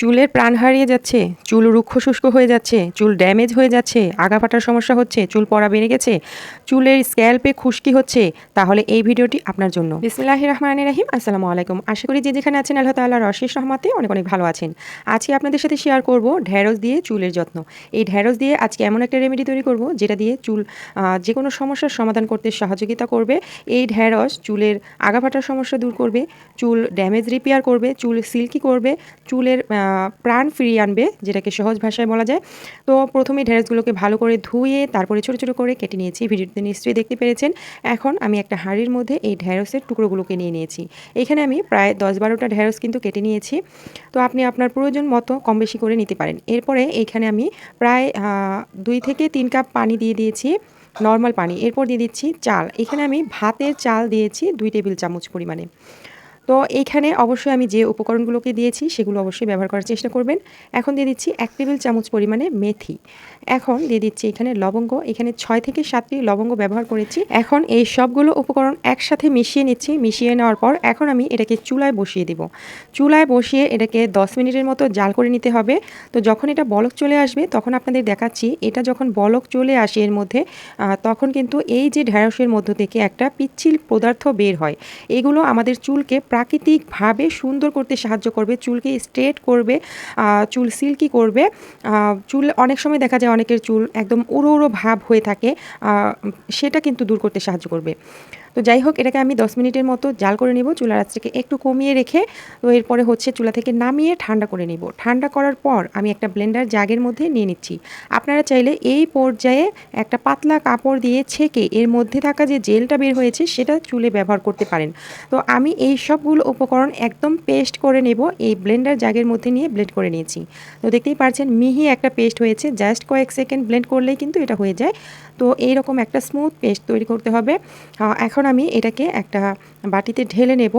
চুলের প্রাণ হারিয়ে যাচ্ছে, চুল রুক্ষ শুষ্ক হয়ে যাচ্ছে, চুল ড্যামেজ হয়ে যাচ্ছে, আগা ফাটার সমস্যা হচ্ছে, চুল পড়া বেড়ে গেছে, চুলের স্ক্যাল্পে খুশকি হচ্ছে, তাহলে এই ভিডিওটি আপনার জন্য। বিসমিল্লাহির রহমানির রহিম। আসসালামু আলাইকুম। আশা করি যে যেখানে আছেন আল্লাহ তাআলার অশেষ রহমতে অনেক অনেক ভালো আছেন। আজকে আপনাদের সাথে শেয়ার করব ঢ্যাঁড়স দিয়ে চুলের যত্ন। এই ঢ্যাঁড়স দিয়ে আজকে এমন একটা রেমেডি তৈরি করব যেটা দিয়ে চুল যে কোনো সমস্যার সমাধান করতে সহযোগিতা করবে। এই ঢ্যাঁড়স চুলের আগা ফাটার সমস্যা দূর করবে, চুল ড্যামেজ রিপেয়ার করবে, চুল সিল্কি করবে, চুলের প্রাণ ফিরিয়ে আনবে, যেটাকে সহজ ভাষায় বলা যায়। তো প্রথমেই ঢ্যাঁড়সগুলোকে ভালো করে ধুয়ে তারপরে ছোটো ছোটো করে কেটে নিয়েছি। ভিডিওতে নিশ্চয়ই দেখতে পেরেছেন। এখন আমি একটা হাঁড়ির মধ্যে এই ঢ্যাঁড়সের টুকরোগুলোকে নিয়ে নিয়েছি। এখানে আমি প্রায় 10-12টা ঢ্যাঁড়স কিন্তু কেটে নিয়েছি। তো আপনি আপনার প্রয়োজন মতো কম বেশি করে নিতে পারেন। এরপরে এইখানে আমি প্রায় 2 থেকে 3 কাপ পানি দিয়ে দিয়েছি, নর্মাল পানি। এরপর দিয়ে দিচ্ছি চাল। এখানে আমি ভাতের চাল দিয়েছি 2 টেবিল চামচ পরিমাণে। তো এইখানে অবশ্যই আমি যে উপকরণগুলোকে দিয়েছি সেগুলো অবশ্যই ব্যবহার করার চেষ্টা করবেন। এখন দিয়ে দিচ্ছি 1 টেবিল চামচ পরিমাণে মেথি। এখন দিয়ে দিচ্ছি এখানে লবঙ্গ। এখানে 6 থেকে 7টি লবঙ্গ ব্যবহার করেছি। এখন এই সবগুলো উপকরণ একসাথে মিশিয়ে নিচ্ছি। মিশিয়ে নেওয়ার পর এখন আমি এটাকে চুলায় বসিয়ে দেব। চুলায় বসিয়ে এটাকে 10 মিনিটের মতো জাল করে নিতে হবে। তো যখন এটা বলক চলে আসবে তখন আপনাদের দেখাচ্ছি। এটা যখন বলক চলে আসে এর মধ্যে তখন কিন্তু এই যে ঢ্যাঁড়সের মধ্য থেকে একটা পিচ্ছিল পদার্থ বের হয়। এগুলো আমাদের চুলকে প্রাকৃতিকভাবে সুন্দর করতে সাহায্য করবে, চুলকে স্ট্রেট করবে, চুল সিল্কি করবে। চুল অনেক সময় দেখা যায় অনেকের চুল একদম উড়ো উড়ো ভাব হয়ে থাকে, সেটা কিন্তু দূর করতে সাহায্য করবে। তো যাই হোক, এটাকে আমি 10 মিনিটের মতো জাল করে নেব, চুলার আঁচটাকে একটু কমিয়ে রেখে। তো এরপরে হচ্ছে চুলা থেকে নামিয়ে ঠান্ডা করে নেব। ঠান্ডা করার পর আমি একটা ব্লেন্ডার জাগের মধ্যে নিয়ে নিচ্ছি। আপনারা চাইলে এই পর্যায়ে একটা পাতলা কাপড় দিয়ে ছেঁকে এর মধ্যে থাকা যে জেলটা বের হয়েছে সেটা চুলে ব্যবহার করতে পারেন। তো আমি এই সবগুলো উপকরণ একদম পেস্ট করে নেব, এই ব্লেন্ডার জাগের মধ্যে নিয়ে ব্লেন্ড করে নিয়েছি। তো দেখতেই পাচ্ছেন মিহি একটা পেস্ট হয়েছে, জাস্ট কয়েক সেকেন্ড ব্লেন্ড করলেই কিন্তু এটা হয়ে যায়। তো এইরকম একটা স্মুথ পেস্ট তৈরি করতে হবে। এখন আমি এটাকে একটা বাটিতে ঢেলে নেব।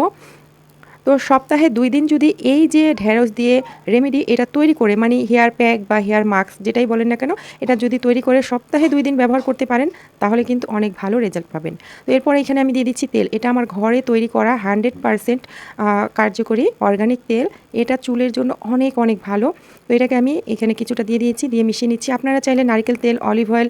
তো সপ্তাহে 2 দিন যদি এই যে ঢ্যাঁড়স দিয়ে রেমেডি এটা তৈরি করে, মানে হেয়ার প্যাক বা হেয়ার মাস্ক যেটাই বলেন না কেন, এটা যদি তৈরি করে সপ্তাহে 2 দিন ব্যবহার করতে পারেন তাহলে কিন্তু অনেক ভালো রেজাল্ট পাবেন। তো এরপর এখানে আমি দিয়ে দিচ্ছি তেল। এটা আমার ঘরে তৈরি করা 100% কার্যকরী অর্গানিক তেল। এটা চুলের জন্য অনেক অনেক ভালো। তো এটাকে আমি এখানে কিছুটা দিয়ে দিয়েছি, দিয়ে মিশিয়ে নিচ্ছি। আপনারা চাইলে নারকেল তেল, অলিভ অয়েল,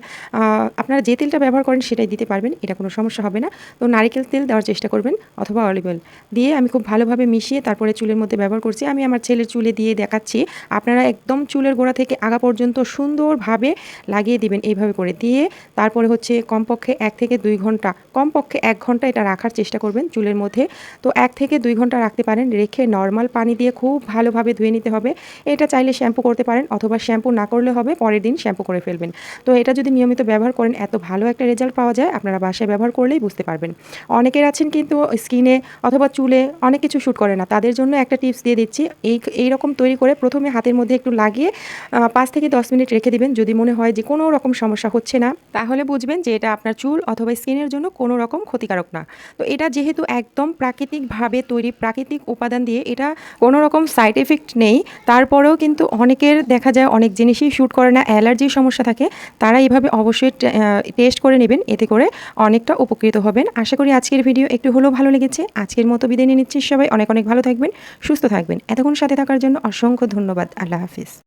আপনারা যে তেলটা ব্যবহার করেন সেটাই দিতে পারবেন, এটা কোনো সমস্যা হবে না। তো নারকেল তেল দেওয়ার চেষ্টা করবেন অথবা অলিভ অয়েল দিয়ে আমি খুব ভালোভাবে মিশিয়ে তারপরে চুলের মধ্যে ব্যবহার করছি। আমি আমার ছেলের চুলে দিয়ে দেখাচ্ছি। আপনারা একদম চুলের গোড়া থেকে আগা পর্যন্ত সুন্দরভাবে লাগিয়ে দিবেন, এইভাবে করে দিয়ে তারপরে হচ্ছে কমপক্ষে 1 থেকে 2 ঘন্টা, কমপক্ষে 1 ঘন্টা এটা রাখার চেষ্টা করবেন চুলের মধ্যে। তো 1 থেকে 2 ঘন্টা রাখতে পারেন, রেখে নর্মাল পানি দিয়ে খুব ভালোভাবে ধুয়ে নিতে হবে। এটা চাইলে শ্যাম্পু করতে পারেন অথবা শ্যাম্পু না করলে হবে, পরের দিন শ্যাম্পু করে ফেলবেন। তো এটা যদি নিয়মিত ব্যবহার করেন এত ভালো একটা রেজাল্ট পাওয়া যায়, আপনারা বাসায় ব্যবহার করলেই বুঝতে পারবেন। অনেকের আছেন কিন্তু স্কিনে অথবা চুলে অনেক কিছু শ্যুট করে না, তাদের জন্য একটা টিপস দিয়ে দিচ্ছি। এইরকম তৈরি করে প্রথমে হাতের মধ্যে একটু লাগিয়ে 5 থেকে 10 মিনিট রেখে দিবেন। যদি মনে হয় যে কোনো রকম সমস্যা হচ্ছে না, তাহলে বুঝবেন যে এটা আপনার চুল অথবা স্কিনের জন্য কোনো রকম ক্ষতিকারক না। তো এটা যেহেতু একদম প্রাকৃতিকভাবে তৈরি, প্রাকৃতিক উপাদান দিয়ে, এটা কোনো রকম সাইড এফেক্ট নেই। তারপরেও কিন্তু অনেকের দেখা যায় অনেক জিনিসই শ্যুট করে না, অ্যালার্জির সমস্যা থাকে, তারা এইভাবে অবশ্যই টেস্ট করে নেবেন, এতে করে অনেকটা উপকৃত হবেন। আশা করি আজকের ভিডিও একটু হলেও ভালো লেগেছে। আজকের মতো বিদায় নিয়ে নিচ্ছি। সবাই অনেক অনেক ভালো থাকবেন, সুস্থ থাকবেন। এতক্ষণ সাথে থাকার জন্য অসংখ্য ধন্যবাদ। আল্লাহ হাফিজ।